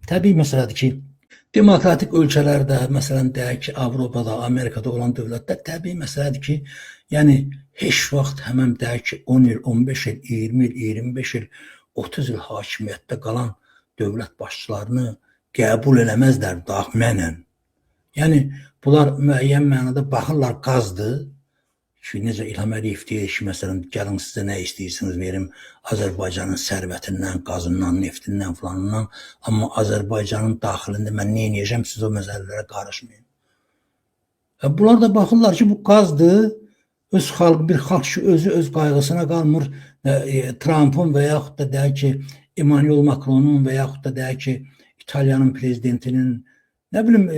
Təbii məsələdir ki, demokratik ölkələrdə, məsələn deyək ki, Avropada, Amerikada olan dövlətlər təbii məsələdir ki, yəni heç vaxt həmən deyək ki, 10 il, 15 il, 20 il, 25 il, 30 il hakimiyyətdə qalan dövlət başçılarını qəbul eləməzlər daxilən. Yəni bunlar müəyyən mənada baxırlar qazdır. Ki, necə İlham Əliyev deyir ki, məsələn, gəlin sizə nə istəyirsiniz verim, Azərbaycanın sərvətindən, qazından, neftindən falanından, amma Azərbaycanın daxilində mən nə edəcəm, siz o məsələlərə qarışmayın. Bunlar da baxırlar ki, bu qazdır, öz xalq, bir xalq ki, özü öz qayğısına qalmır, Trump'ın və yaxud da deyək ki, Emmanuel Macron'un və yaxud da deyək ki, İtaliyanın prezidentinin, nə bilim,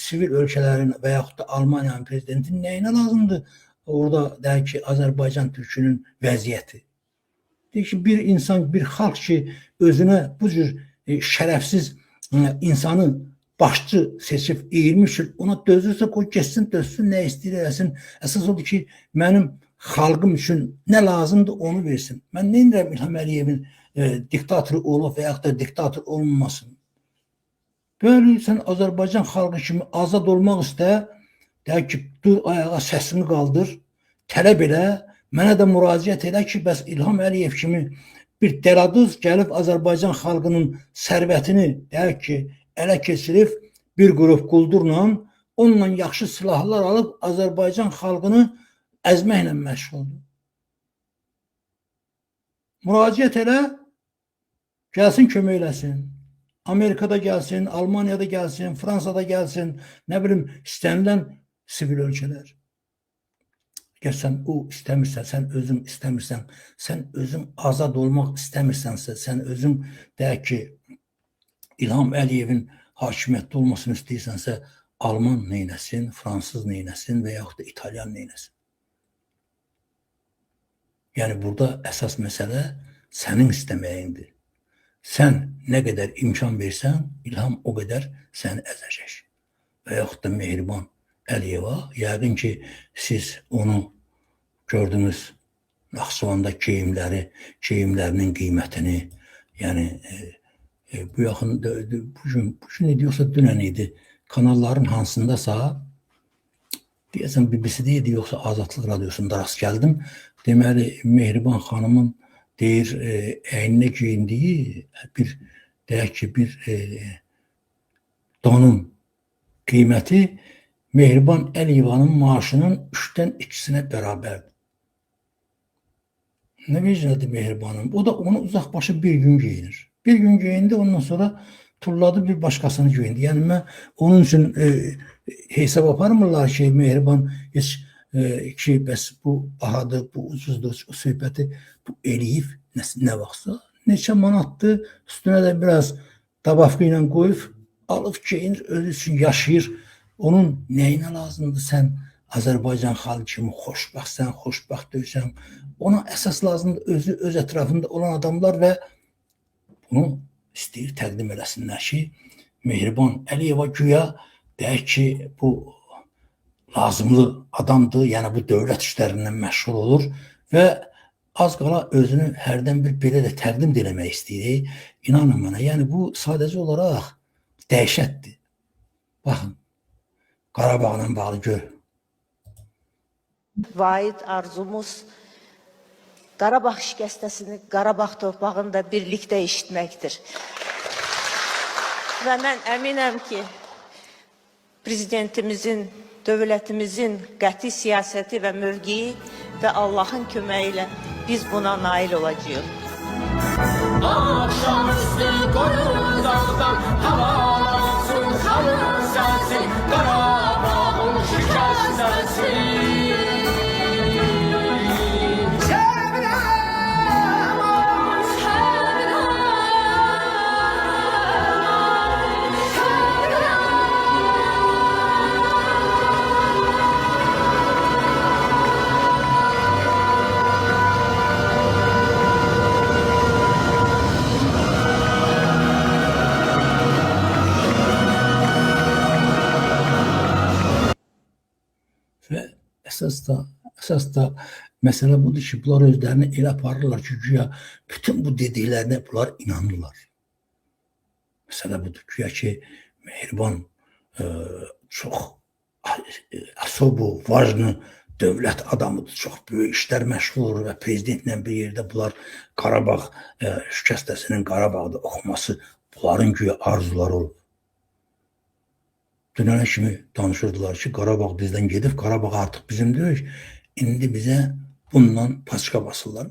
sivil ölkələrin və yaxud da Almaniyanın prezidentinin nəyinə lazımdır? Orada deyək ki, Azərbaycan türkünün vəziyyəti. Deyək ki, bir insan, bir xalq ki, özünə bu cür şərəfsiz insanı başçı seçib 20 il ona dözürsə, qoy geçsin, dözsün, nə istəyir eləsin. Əsas odur ki, mənim xalqım üçün nə lazımdır, onu versin. Mən nə edirəm İlham Əliyevin diktatoru olub və yaxud da diktator olmamasın. Böyle sən Azərbaycan xalqı kimi azad olmaq istə, deyək ki, dur ayağa, səsini qaldır, tələb elə, mənə də müraciət elə ki, bəs İlham Əliyev kimi bir dəladuz gəlib Azərbaycan xalqının sərvətini, deyək ki, ələ keçirib bir qrup quldurla, onunla yaxşı silahlar alıb Azərbaycan xalqını əzməklə məşğuldur. Müraciət elə, gəlsin, kömək eləsin. Amerikada gəlsin, Almaniyada gəlsin, Fransada gəlsin, nə bilim, istənilən sivil ölkələr. Əgər sən o istəmirsən, sən özün istəmirsən, sən özün azad olmaq istəmirsənsə, sən özün deyək ki, İlham Əliyevin hakimiyyətdə olmasını istəyirsənsə, Alman neynəsin, Fransız neynəsin və yaxud da İtalyan neynəsin. Yəni, burada əsas məsələ sənin istəməyindir. Sən nə qədər imkan versən, İlham o qədər səni əzəcək. Və yaxud da Mehriban Əliyeva, yəqin ki, siz onu gördünüz, Naxçıvanda geyimlərinin qiymətini, yəni bu yaxın, bugün ediyorsa dünən idi, kanalların hansındasa, deyəsən BBC-də idi, yoxsa Azadlıq Radiosunda rast gəldim. Deməli, Mehriban xanımın deyir, əyninə geyindiyi bir, deyək ki, bir donun qiyməti Mehriban Əliyevanın maaşının 3-dən 2-sinə bərabərdir. Nə vecnədir Mehribanın? O da onu uzaqbaşı bir gün geyinir. Bir gün geyindi, ondan sonra tulladı bir başqasını geyindi. Yəni, mən onun üçün hesab aparmırlar ki, Mehriban heç ki, bəs bu bahadır, bu ucuzdur, o söhbəti bu eləyib, nə vaxtsa, neçə manatdır, üstünə də biraz dabafqı ilə qoyub, alıb geyinir, özü üçün yaşayır. Onun nəyinə lazımdır sən Azərbaycan xalqı kimi xoşbəxtsən, xoşbəxt deyilsən. Ona əsas lazımdır özü, öz ətrafında olan adamlar və bunu istəyir təqdim eləsinlər ki, Mehriban Əliyeva güya deyək ki, bu lazımlı adamdır, yəni bu dövlət işlərindən məşğul olur və az qala özünü hərdən bir belə də təqdim eləmək istəyir. İnanın mənə, yəni bu sadəcə olaraq dəhşətdir. Baxın, Qarabağla bağlı gör. Vahid arzumuz Qarabağ şikəstəsini Qarabağ torpağında birlikdə eşitməkdir. Və mən əminəm ki, prezidentimizin, dövlətimizin qəti siyasəti və mövqeyi və Allahın köməyi ilə biz buna nail olacağıq. Akşamüstü koyun dağdan havalar olsun, kalın sensin, Qarabağın şikəstəsi. Və əsas da məsələ budur ki, bunlar özlərini elə aparırlar ki, güya bütün bu dediklərinə bunlar inanırlar. Məsələ budur. Güya ki, Mehriban çox особо важный dövlət adamıdır. Çox böyük işlər məşğul olur və prezidentlə bir yerdə bunlar Qarabağ şikəstəsinin Qarabağda oxuması bunların güya arzuları olub. Dünənə kimi danışırdılar ki, Qarabağ bizdən gedib, Qarabağ artıq bizim deyil. İndi bizə bundan paçka basırlar.